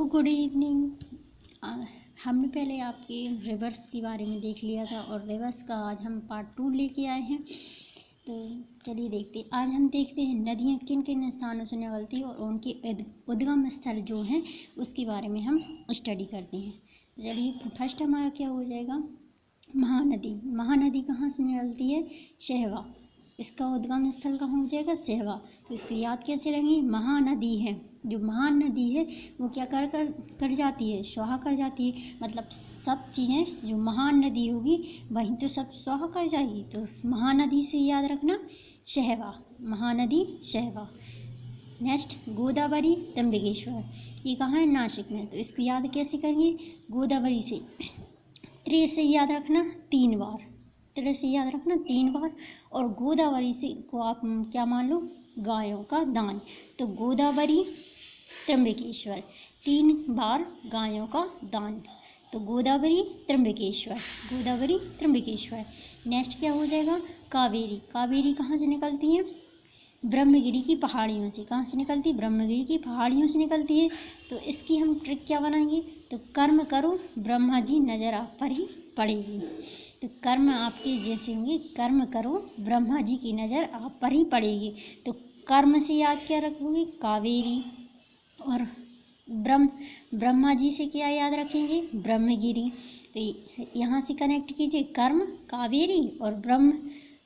Good evening. हमने पहले आपके रिवर्स के बारे में देख लिया था और रिवर्स का आज हम पार्ट 2 लेके आए हैं। तो चलिए देखते हैं, आज हम देखते हैं नदियाँ किन किन स्थानों से निकलती हैं और उनके उद्गम स्थल जो हैं उसके बारे में हम स्टडी करते हैं। चलिए फर्स्ट हमारा क्या हो जाएगा, महानदी। महानदी कहाँ से निकलती है? सहवा। इसका उद्गम स्थल कहाँ हो जाएगा? सहवा। तो इसको याद कैसे रखेंगे? महानदी है, जो महान नदी है वो क्या कर जाती है? स्वाहा कर जाती है। मतलब सब चीज़ें जो महान नदी होगी वहीं तो सब स्वाहा कर जाएगी। तो महानदी से याद रखना सहवा, महानदी सहवा। नेक्स्ट गोदावरी त्र्यंबकेश्वर, ये कहाँ है? नासिक में। तो इसको याद कैसे करेंगे? गोदावरी से त्रे से याद रखना 3 बार, त्रे से याद रखना 3 बार। और गोदावरी से को आप क्या मान लो? गायों का दान। तो गोदावरी त्र्यंबकेश्वर 3 बार गायों का दान। तो गोदावरी त्र्यंबकेश्वर, गोदावरी त्र्यंबकेश्वर। नेक्स्ट क्या हो जाएगा? कावेरी। कावेरी कहाँ से निकलती है? ब्रह्मगिरी की पहाड़ियों से। कहाँ से निकलती है? ब्रह्मगिरी की पहाड़ियों से निकलती है। तो इसकी हम ट्रिक क्या बनाएंगे? तो कर्म करो ब्रह्मा जी नजर आप पर ही पड़ेगी। तो कर्म आपके जैसे होंगे, कर्म करो ब्रह्मा जी की नज़र आप पर ही पड़ेगी। तो कर्म से याद क्या रखोगे? कावेरी। और ब्रह्मा जी से क्या याद रखेंगे? ब्रह्मगिरी। तो यहाँ से कनेक्ट कीजिए, कर्म कावेरी और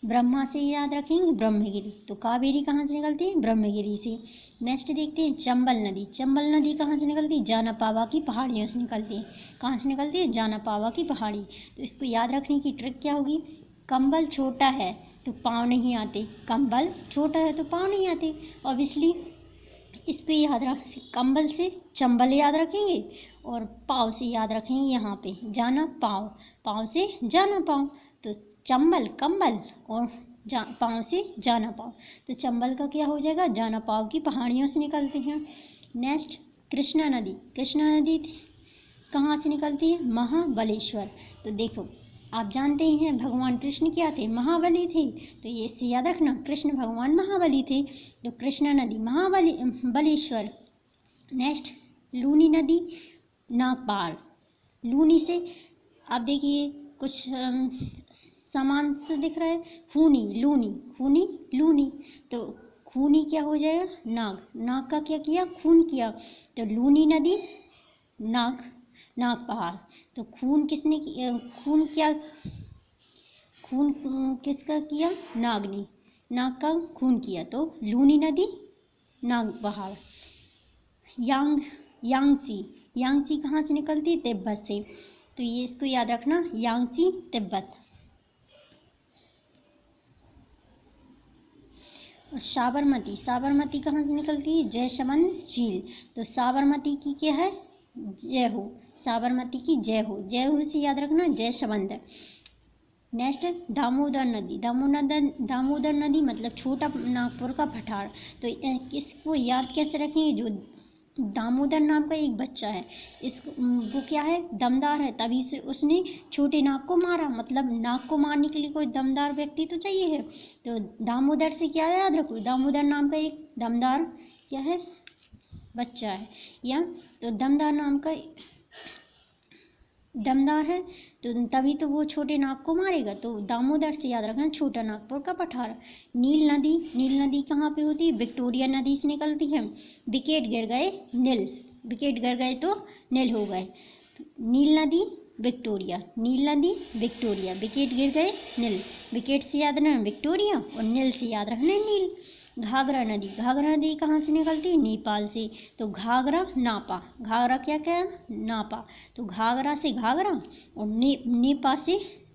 ब्रह्मा से याद रखेंगे ब्रह्मगिरी। तो कावेरी कहाँ से निकलती है? ब्रह्मगिरी से। नेक्स्ट देखते हैं चंबल नदी। चंबल नदी कहाँ से निकलती है? जानापावा की पहाड़ियों से निकलती है। कहाँ से निकलती है? जानापावा की पहाड़ी। तो इसको याद रखने की ट्रिक क्या होगी? कंबल छोटा है तो पाँव नहीं आते, कंबल छोटा है तो पाँव नहीं आते ऑब्वियसली। इसको याद रख, कंबल से चंबल याद रखेंगे और पाँव से याद रखेंगे यहाँ पे जाना पाँव, पाँव से जाना पाँव। तो चंबल कंबल और पाँव से जाना पाँव। तो चंबल का क्या हो जाएगा? जाना पाँव की पहाड़ियों से निकलते हैं। नेक्स्ट कृष्णा नदी। कृष्णा नदी कहाँ से निकलती है? महाबलेश्वर। तो देखो आप जानते ही हैं भगवान कृष्ण क्या थे? महाबली थे। तो ये इससे याद रखना, कृष्ण भगवान महाबली थे। तो कृष्णा नदी महाबलेश्वर। नेक्स्ट लूनी नदी नागपाल। लूनी से आप देखिए कुछ सामान से दिख रहा है, खूनी लूनी, खूनी लूनी। तो खूनी क्या हो जाएगा? नाग। नाग का क्या किया? खून किया। तो लूनी नदी नाग पहाड़। तो खून किसने किया? खून क्या, खून किसका किया? नाग ने, नाग का खून किया। तो लूनी नदी नाग पहाड़। यांगसी कहाँ से निकलती है? तिब्बत से। तो ये इसको याद रखना, यांगसी तिब्बत। और साबरमती कहाँ से निकलती है? जयसमंद झील। तो साबरमती की क्या है? जय हो। साबरमती की जय हो, जय हो से याद रखना जयसमंद। नेक्स्ट दामोदर नदी। दामोदर नदी मतलब छोटा नागपुर का पठार। तो इसको याद कैसे रखेंगे? जो दामोदर नाम का एक बच्चा है, इसको वो क्या है? दमदार है, तभी से उसने छोटे नाग को मारा। मतलब नाग को मारने के लिए कोई दमदार व्यक्ति तो चाहिए है। तो दामोदर से क्या याद रखो? दामोदर नाम का एक दमदार क्या है? बच्चा है। या तो दमदार नाम का दमदार है, तो तभी तो वो छोटे नाग को मारेगा। तो दामोदर से याद रखना छोटा नागपुर का पठार। नील नदी कहाँ पे होती है? विक्टोरिया नदी से निकलती है। विकेट गिर गए नील, विकेट गिर गए तो नील हो गए। नील नदी विक्टोरिया, नील नदी विक्टोरिया, विकेट गिर गए नील। विकेट से याद रखना विक्टोरिया और नील से याद रखना नील। घाघरा नदी कहाँ से निकलती है? नेपाल से। तो घाघरा नापा, घाघरा क्या क्या? नापा। तो घाघरा से घाघरा और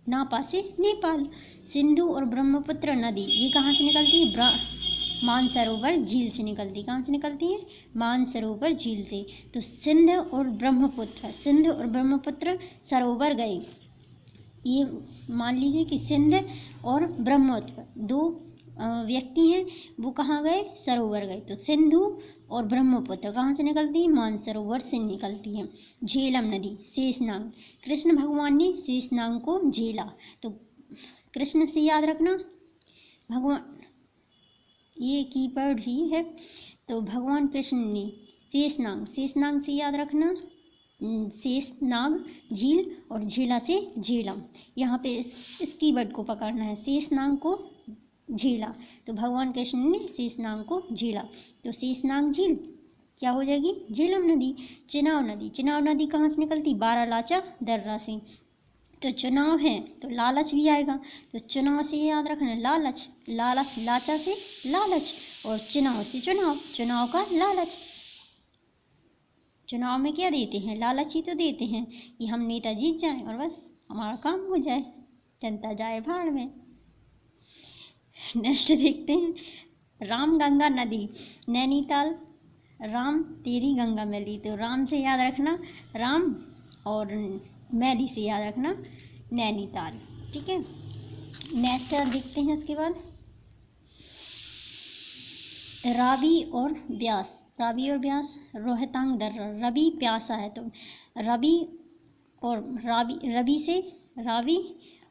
नापा से नेपाल। सिंधु और ब्रह्मपुत्र नदी ये कहाँ से निकलती है? मानसरोवर झील से निकलती। कहाँ से निकलती है? मानसरोवर झील से। तो सिंध और ब्रह्मपुत्र सरोवर गए। ये मान लीजिए कि सिंध और ब्रह्मपुत्र दो व्यक्ति हैं, वो कहाँ गए? सरोवर गए। तो सिंधु और ब्रह्मपुत्र कहाँ से निकलती है? मानसरोवर से निकलती है। झेलम नदी शेषनाग। कृष्ण भगवान ने शेषनाग को झेला। तो कृष्ण से याद रखना भगवान, ये कीवर्ड ही है। तो भगवान कृष्ण ने शेषनाग, शेषनाग से याद रखना शेषनाग झील और झेला से झेलम। यहाँ पे इस कीवर्ड को पकड़ना है, शेषनाग को झेला, तो भगवान कृष्ण ने शेषनाग को झेला, तो शेषनाग झील क्या हो जाएगी, झेलम नदी। चुनाव नदी, चुनाव नदी कहाँ से निकलती, बारालाचा दर्रा से, तो चुनाव है तो लालच भी आएगा, तो चुनाव से याद रखना लालच, लालच लाचा से लालच, और चुनाव से चुनाव, चुनाव का लालच। चुनाव में क्या देते हैं, लालच ही तो देते हैं कि हम नेता जीत जाएं और बस हमारा काम हो जाए, जनता जाए भाड़ में। नेक्स्ट देखते हैं, राम गंगा नदी, नैनीताल राम तेरी गंगा मैली, तो राम से याद रखना राम और मैली से याद रखना नैनीताल, ठीक है। नेक्स्ट देखते हैं इसके बाद, रावी और ब्यास, रावी और ब्यास, रोहतांग दर्रा, रवि प्यासा है तो रवि और रवि से रावी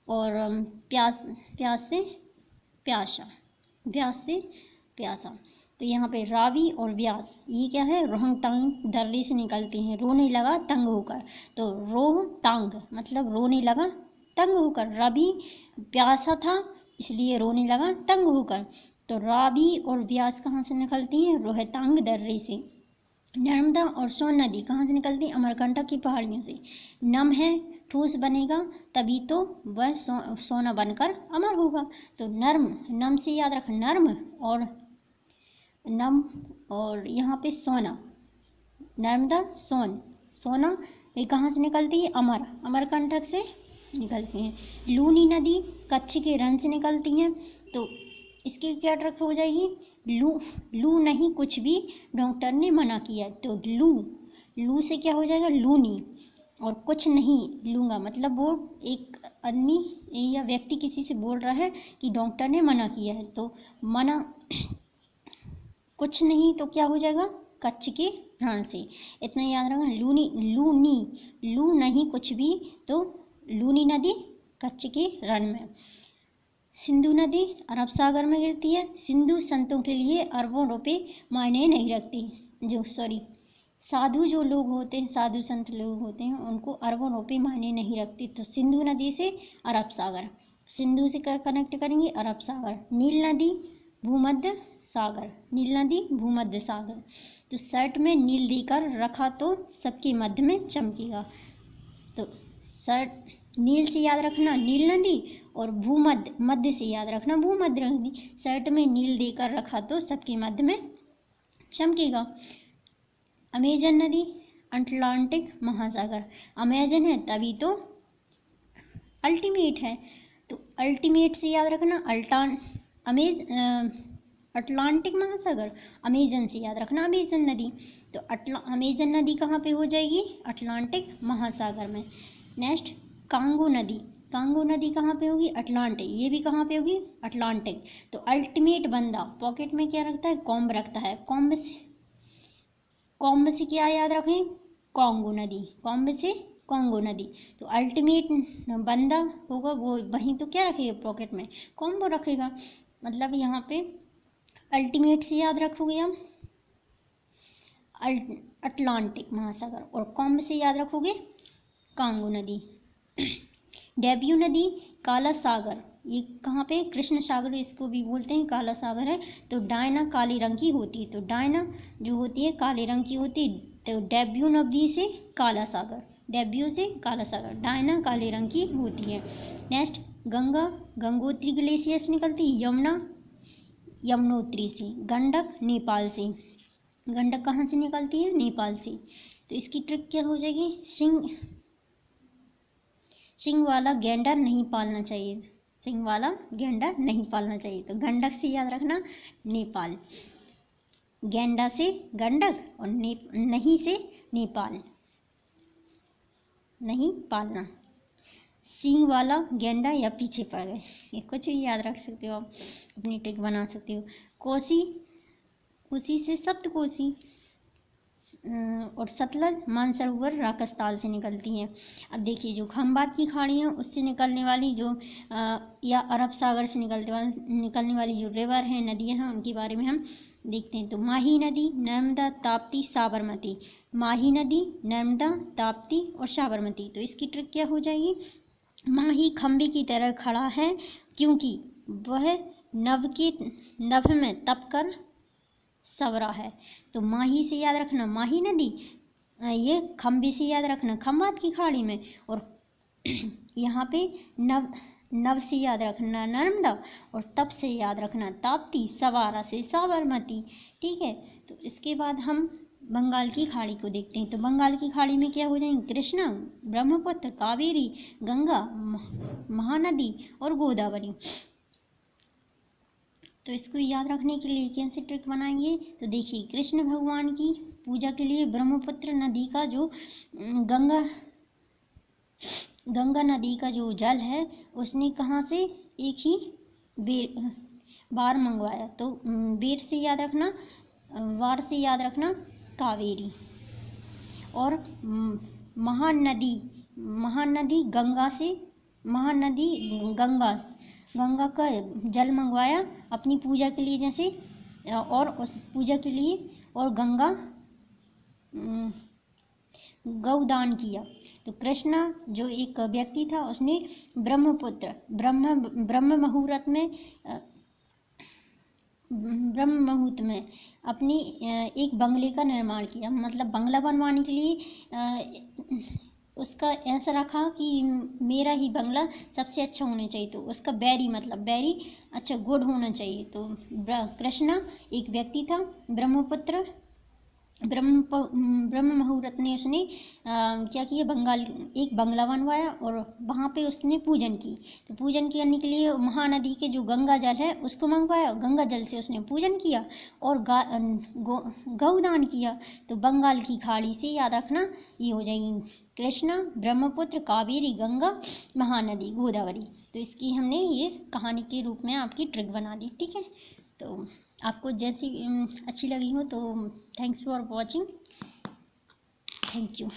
और प्यास, प्यास से प्यासा, ब्यास से प्यासा, तो यहाँ पे रावी और ब्यास ये क्या है, रोहतांग दर्रे से निकलते हैं, रोने लगा तंग होकर, तो रोहतांग मतलब रोने लगा तंग होकर, रवि प्यासा था इसलिए रोने लगा तंग होकर, तो रावी और ब्यास कहाँ से निकलती हैं, रोहतांग दर्रे से। नर्मदा और सोन नदी कहाँ से निकलती है, अमरकंटक की पहाड़ियों से। नम है ठोस बनेगा तभी तो वह सोना बनकर अमर होगा, तो नर्म, नम से याद रख नर्म और नम, और यहाँ पे सोना, नर्मदा सोन, सोना ये कहाँ से निकलती है, अमर, अमरकंटक से निकलती हैं। लूनी नदी कच्छ के रण से निकलती हैं, तो इसकी क्या ट्रिक हो जाएगी, लू, लू नहीं कुछ भी डॉक्टर ने मना किया, तो लू, लू से क्या हो जाएगा लूनी, और कुछ नहीं लूँगा मतलब वो एक आदमी या व्यक्ति किसी से बोल रहा है कि डॉक्टर ने मना किया है, तो मना कुछ नहीं तो क्या हो जाएगा कच्छ के रण से, इतना याद रखना। लूनी, लूनी, लू नहीं कुछ भी, तो लूनी नदी कच्छ के रण में। सिंधु नदी अरब सागर में गिरती है, सिंधु संतों के लिए अरबों रुपए मायने नहीं रखती, साधु जो लोग होते हैं, साधु संत लोग होते हैं उनको अरबों रुपए मायने नहीं रखती, तो सिंधु नदी से अरब सागर, सिंधु से कनेक्ट करेंगे अरब सागर। नील नदी भूमध्य सागर, नील नदी भूमध्य सागर, तो शर्ट में नील देकर रखा तो सबके मध्य में चमकेगा, तो शर्ट नील से याद रखना नील नदी, और भूमध्य, मध्य से याद रखना भूमध्य नदी, शर्ट में नील देकर रखा तो सबके मध्य में चमकेगा। अमेजन नदी अटलांटिक महासागर, अमेजन है तभी तो अल्टीमेट है, तो अल्टीमेट से याद रखना अटलांटिक महासागर, अमेजन से याद रखना अमेजन नदी, तो अमेजन नदी कहाँ पे हो जाएगी, अटलांटिक महासागर में। नेक्स्ट कांगो नदी, कांगो नदी कहाँ पे होगी, अटलांटिक, ये भी कहाँ पे होगी अटलांटिक, तो अल्टीमेट बंदा पॉकेट में क्या रखता है, कॉम्ब रखता है, कॉम्ब से क्या याद रखें, कांगो नदी, कॉम्ब से कांगो नदी, तो अल्टीमेट बंदा होगा वो वहीं तो क्या रखेगा पॉकेट में, कॉम्बो रखेगा, मतलब यहाँ पे अल्टीमेट से याद रखोगे हम अटलांटिक महासागर, और कॉम्ब से याद रखोगे कांगो नदी। डेब्यू नदी काला सागर, ये कहाँ पे, कृष्ण सागर इसको भी बोलते हैं, काला सागर है, तो डायना काले रंग की होती है, तो डायना जो होती है काले रंग की होती है, तो डेब्यू नदी से काला सागर, डेब्यू से काला सागर, डायना काले रंग की होती है। नेक्स्ट गंगा गंगोत्री ग्लेशियर से निकलती है, यमुना यमुनोत्री से, गंडक नेपाल से, गंडक कहाँ से निकलती है, नेपाल से, तो इसकी ट्रिक क्या हो जाएगी, सिंग वाला गैंडा नहीं पालना चाहिए, सिंग वाला गैंडा नहीं पालना चाहिए, तो गंडक से याद रखना नेपाल, गैंडा से गंडक और नहीं से नेपाल, नहीं पालना, सींग वाला गेंडा या पीछे पड़ गए, ये कुछ भी याद रख सकते हो आप, अपनी ट्रिक बना सकते हो। कोसी, कोसी से सप्तकोसी, और सतलज मानसरोवर राकसताल से निकलती हैं। अब देखिए जो खंबात की खाड़ी है उससे निकलने वाली जो या अरब सागर से निकलने वाली जो रिवर हैं, नदियां हैं, उनके बारे में हम देखते हैं। तो माही नदी, नर्मदा, ताप्ती, साबरमती। माही नदी, नर्मदा, ताप्ती और साबरमती। तो इसकी ट्रिक क्या हो जाएगी? माही खंबे की तरह खड़ा है क्योंकि वह नभ में तप कर सवरा है। तो माही से याद रखना माही नदी, ये खंबे से याद रखना खंबात की खाड़ी में, और यहाँ पे नव से याद रखना नर्मदा, और तप से याद रखना ताप्ती, सवारा से साबरमती। ठीक है। तो इसके बाद हम बंगाल की खाड़ी को देखते हैं। तो बंगाल की खाड़ी में क्या हो जाएंगे? कृष्णा, ब्रह्मपुत्र, कावेरी, गंगा, महानदी और गोदावरी। तो इसको याद रखने के लिए कैसे ट्रिक बनाएंगे? तो देखिए, कृष्ण भगवान की पूजा के लिए ब्रह्मपुत्र नदी का जो गंगा नदी का जो जल है उसने कहाँ से? एक ही बार मंगवाया। तो बेर से याद रखना, वार से याद रखना कावेरी। और महानदी गंगा का जल मंगवाया अपनी पूजा के लिए, जैसे, और उस पूजा के लिए, और गंगा गौदान किया। तो कृष्णा जो एक व्यक्ति था उसने ब्रह्म मुहूर्त में अपनी एक बंगले का निर्माण किया। मतलब बंगला बनवाने के लिए उसका ऐसा रखा कि मेरा ही बंगला सबसे अच्छा होना चाहिए। तो उसका बैरी अच्छा गुड होना चाहिए। तो कृष्णा एक व्यक्ति था, ब्रह्म मुहूर्त ने उसने क्या किया? एक बंगला बनवाया और वहाँ पे उसने पूजन की। तो पूजन करने के लिए महानदी के जो गंगा जल है उसको मंगवाया, गंगा जल से उसने पूजन किया और गौदान किया। तो बंगाल की खाड़ी से याद रखना ये हो जाएगी कृष्णा, ब्रह्मपुत्र, कावेरी, गंगा, महानदी, गोदावरी। तो इसकी हमने ये कहानी के रूप में आपकी ट्रिक बना दी। ठीक है। तो आपको जैसी अच्छी लगी हो तो thanks for watching. Thank you.